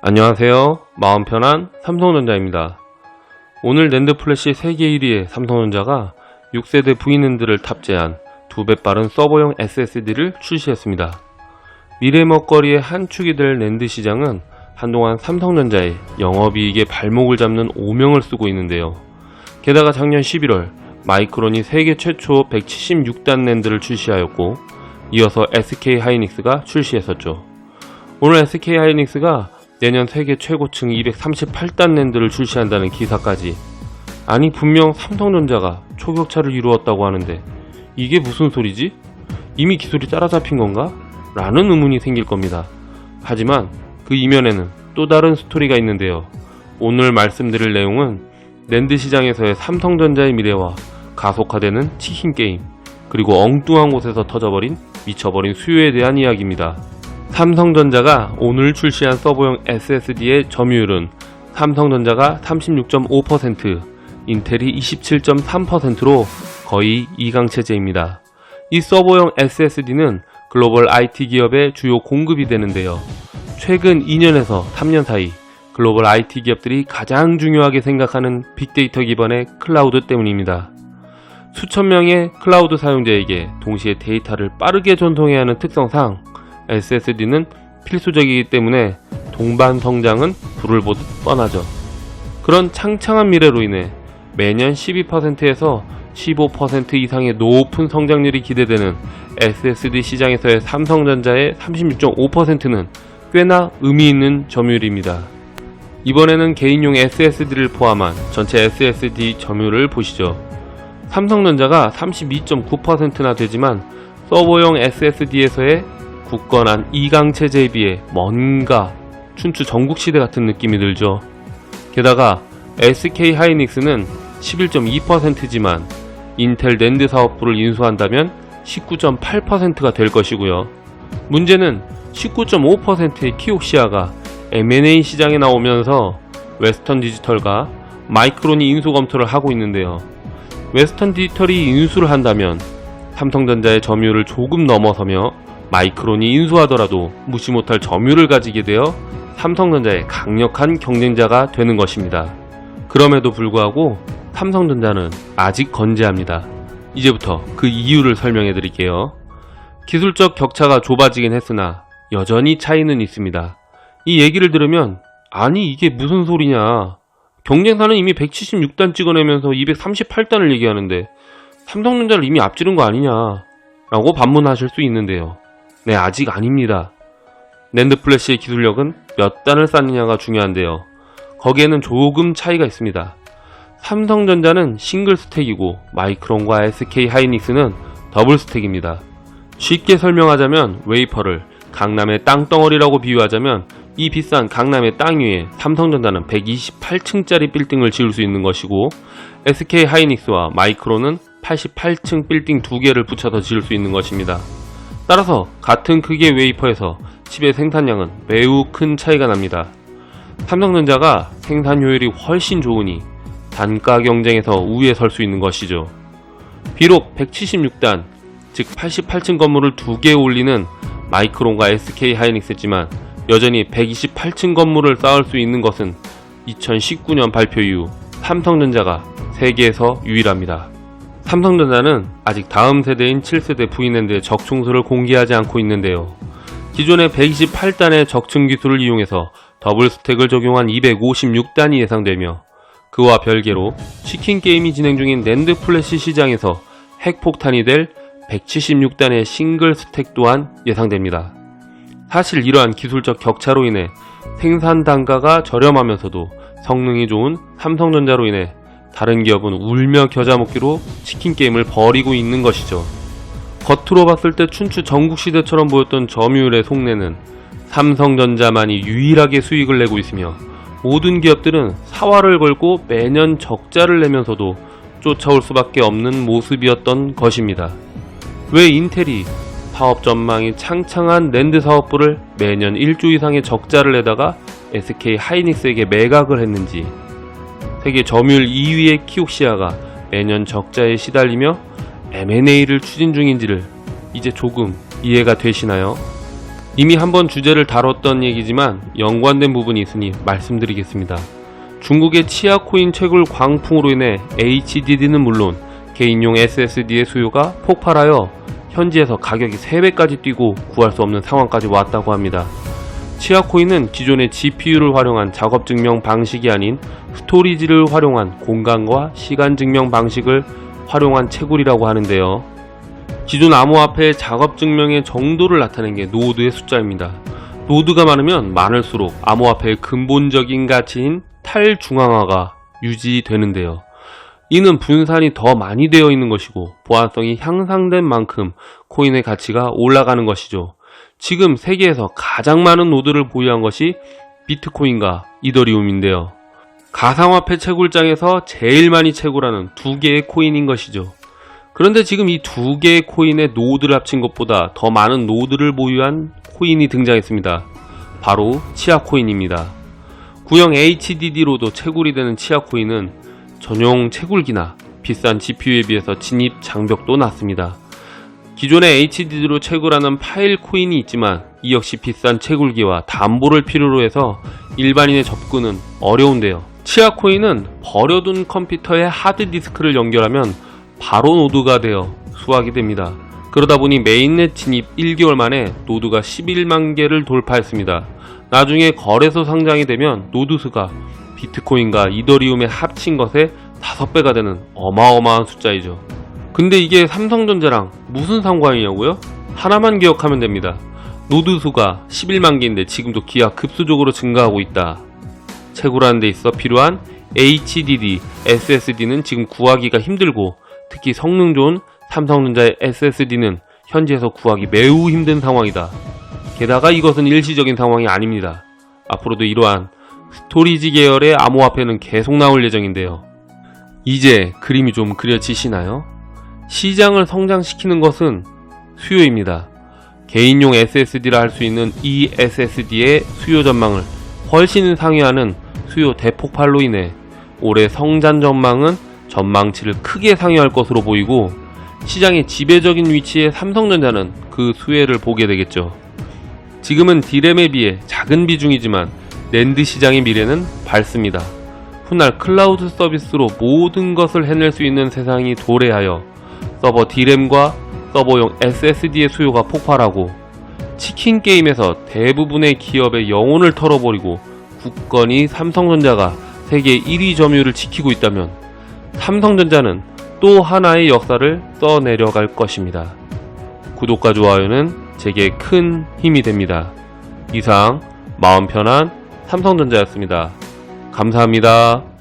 안녕하세요. 마음 편한 삼성전자입니다. 오늘 낸드 플래시 세계 1위의 삼성전자가 6세대 V낸드를 탑재한 2배 빠른 서버용 SSD를 출시했습니다. 미래 먹거리의 한 축이 될 낸드 시장은 한동안 삼성전자의 영업이익의 발목을 잡는 오명을 쓰고 있는데요. 게다가 작년 11월 마이크론이 세계 최초 176단 낸드를 출시하였고, 이어서 SK 하이닉스가 출시했었죠. 오늘 SK 하이닉스가 내년 세계 최고층 238단 낸드를 출시한다는 기사까지. 아니, 분명 삼성전자가 초격차를 이루었다고 하는데 이게 무슨 소리지? 이미 기술이 따라잡힌 건가? 라는 의문이 생길 겁니다. 하지만 그 이면에는 또 다른 스토리가 있는데요. 오늘 말씀드릴 내용은 낸드 시장에서의 삼성전자의 미래와 가속화되는 치킨게임, 그리고 엉뚱한 곳에서 터져버린 미쳐버린 수요에 대한 이야기입니다. 삼성전자가 오늘 출시한 서버용 SSD의 점유율은 삼성전자가 36.5%, 인텔이 27.3%로 거의 이강체제입니다. 이 서버용 SSD는 글로벌 IT 기업의 주요 공급이 되는데요. 최근 2년에서 3년 사이 글로벌 IT 기업들이 가장 중요하게 생각하는 빅데이터 기반의 클라우드 때문입니다. 수천 명의 클라우드 사용자에게 동시에 데이터를 빠르게 전송해야 하는 특성상 SSD는 필수적이기 때문에 동반 성장은 불을 보듯 뻔하죠. 그런 창창한 미래로 인해 매년 12%에서 15% 이상의 높은 성장률이 기대되는 SSD 시장에서의 삼성전자의 36.5%는 꽤나 의미 있는 점유율입니다. 이번에는 개인용 SSD를 포함한 전체 SSD 점유율을 보시죠. 삼성전자가 32.9%나 되지만 서버용 SSD에서의 굳건한 이강체제에 비해 뭔가 춘추 전국시대 같은 느낌이 들죠. 게다가 SK 하이닉스는 11.2%지만 인텔 낸드 사업부를 인수한다면 19.8%가 될 것이고요. 문제는 19.5%의 키옥시아가 M&A 시장에 나오면서 웨스턴 디지털과 마이크론이 인수 검토를 하고 있는데요. 웨스턴 디지털이 인수를 한다면 삼성전자의 점유율을 조금 넘어서며 마이크론이 인수하더라도 무시 못할 점유율을 가지게 되어 삼성전자의 강력한 경쟁자가 되는 것입니다. 그럼에도 불구하고 삼성전자는 아직 건재합니다. 이제부터 그 이유를 설명해 드릴게요. 기술적 격차가 좁아지긴 했으나 여전히 차이는 있습니다. 이 얘기를 들으면 아니 이게 무슨 소리냐, 경쟁사는 이미 176단 찍어내면서 238단을 얘기하는데 삼성전자를 이미 앞지른 거 아니냐 라고 반문하실 수 있는데요. 네, 아직 아닙니다. 낸드 플래시의 기술력은 몇 단을 쌓느냐가 중요한데요. 거기에는 조금 차이가 있습니다. 삼성전자는 싱글 스택이고 마이크론과 SK 하이닉스는 더블 스택입니다. 쉽게 설명하자면 웨이퍼를 강남의 땅덩어리라고 비유하자면 이 비싼 강남의 땅 위에 삼성전자는 128층짜리 빌딩을 지을 수 있는 것이고, SK 하이닉스와 마이크론은 88층 빌딩 2개를 붙여서 지을 수 있는 것입니다. 따라서 같은 크기의 웨이퍼에서 칩의 생산량은 매우 큰 차이가 납니다. 삼성전자가 생산 효율이 훨씬 좋으니 단가 경쟁에서 우위에 설 수 있는 것이죠. 비록 176단, 즉 88층 건물을 2개 올리는 마이크론과 SK 하이닉스지만 여전히 128층 건물을 쌓을 수 있는 것은 2019년 발표 이후 삼성전자가 세계에서 유일합니다. 삼성전자는 아직 다음 세대인 7세대 V낸드의 적층수를 공개하지 않고 있는데요. 기존의 128단의 적층 기술을 이용해서 더블 스택을 적용한 256단이 예상되며, 그와 별개로 치킨 게임이 진행 중인 낸드 플래시 시장에서 핵폭탄이 될 176단의 싱글 스택 또한 예상됩니다. 사실 이러한 기술적 격차로 인해 생산 단가가 저렴하면서도 성능이 좋은 삼성전자로 인해 다른 기업은 울며 겨자 먹기로 치킨 게임을 벌이고 있는 것이죠. 겉으로 봤을 때 춘추 전국시대처럼 보였던 점유율의 속내는 삼성전자만이 유일하게 수익을 내고 있으며, 모든 기업들은 사활을 걸고 매년 적자를 내면서도 쫓아올 수밖에 없는 모습이었던 것입니다. 왜 인텔이 사업 전망이 창창한 낸드 사업부를 매년 1조 이상의 적자를 내다가 SK 하이닉스에게 매각을 했는지, 세계 점유율 2위의 키옥시아가 매년 적자에 시달리며 M&A를 추진 중인지를 이제 조금 이해가 되시나요? 이미 한번 주제를 다뤘던 얘기지만 연관된 부분이 있으니 말씀드리겠습니다. 중국의 치아코인 채굴 광풍으로 인해 HDD는 물론 개인용 SSD의 수요가 폭발하여 현지에서 가격이 3배까지 뛰고 구할 수 없는 상황까지 왔다고 합니다. 치아코인은 기존의 GPU를 활용한 작업 증명 방식이 아닌 스토리지를 활용한 공간과 시간 증명 방식을 활용한 채굴이라고 하는데요. 기존 암호화폐의 작업 증명의 정도를 나타낸 게 노드의 숫자입니다. 노드가 많으면 많을수록 암호화폐의 근본적인 가치인 탈중앙화가 유지되는데요. 이는 분산이 더 많이 되어 있는 것이고 보안성이 향상된 만큼 코인의 가치가 올라가는 것이죠. 지금 세계에서 가장 많은 노드를 보유한 것이 비트코인과 이더리움인데요. 가상화폐 채굴장에서 제일 많이 채굴하는 두 개의 코인인 것이죠. 그런데 지금 이 두 개의 코인의 노드를 합친 것보다 더 많은 노드를 보유한 코인이 등장했습니다. 바로 치아코인입니다. 구형 HDD로도 채굴이 되는 치아코인은 전용 채굴기나 비싼 GPU에 비해서 진입 장벽도 낮습니다. 기존의 HDD로 채굴하는 파일 코인이 있지만 이 역시 비싼 채굴기와 담보를 필요로 해서 일반인의 접근은 어려운데요. 치아코인은 버려둔 컴퓨터에 하드디스크를 연결하면 바로 노드가 되어 수확이 됩니다. 그러다 보니 메인넷 진입 1개월 만에 노드가 11만 개를 돌파했습니다. 나중에 거래소 상장이 되면 노드 수가 비트코인과 이더리움의 합친 것의 5배가 되는 어마어마한 숫자이죠. 근데 이게 삼성전자랑 무슨 상관이냐고요? 하나만 기억하면 됩니다. 노드 수가 11만 개인데 지금도 기하급수적으로 증가하고 있다. 채굴하는 데 있어 필요한 HDD, SSD는 지금 구하기가 힘들고 특히 성능 좋은 삼성전자의 SSD는 현지에서 구하기 매우 힘든 상황이다. 게다가 이것은 일시적인 상황이 아닙니다. 앞으로도 이러한 스토리지 계열의 암호화폐는 계속 나올 예정인데요. 이제 그림이 좀 그려지시나요? 시장을 성장시키는 것은 수요입니다. 개인용 SSD라 할 수 있는 이 SSD의 수요 전망을 훨씬 상회하는 수요 대폭발로 인해 올해 성장 전망은 전망치를 크게 상회할 것으로 보이고 시장의 지배적인 위치에 삼성전자는 그 수혜를 보게 되겠죠. 지금은 D램에 비해 작은 비중이지만 낸드 시장의 미래는 밝습니다. 훗날 클라우드 서비스로 모든 것을 해낼 수 있는 세상이 도래하여 서버 D램과 서버용 SSD의 수요가 폭발하고 치킨 게임에서 대부분의 기업의 영혼을 털어버리고 굳건히 삼성전자가 세계 1위 점유율을 지키고 있다면 삼성전자는 또 하나의 역사를 써내려갈 것입니다. 구독과 좋아요는 제게 큰 힘이 됩니다. 이상 마음 편한 삼성전자였습니다. 감사합니다.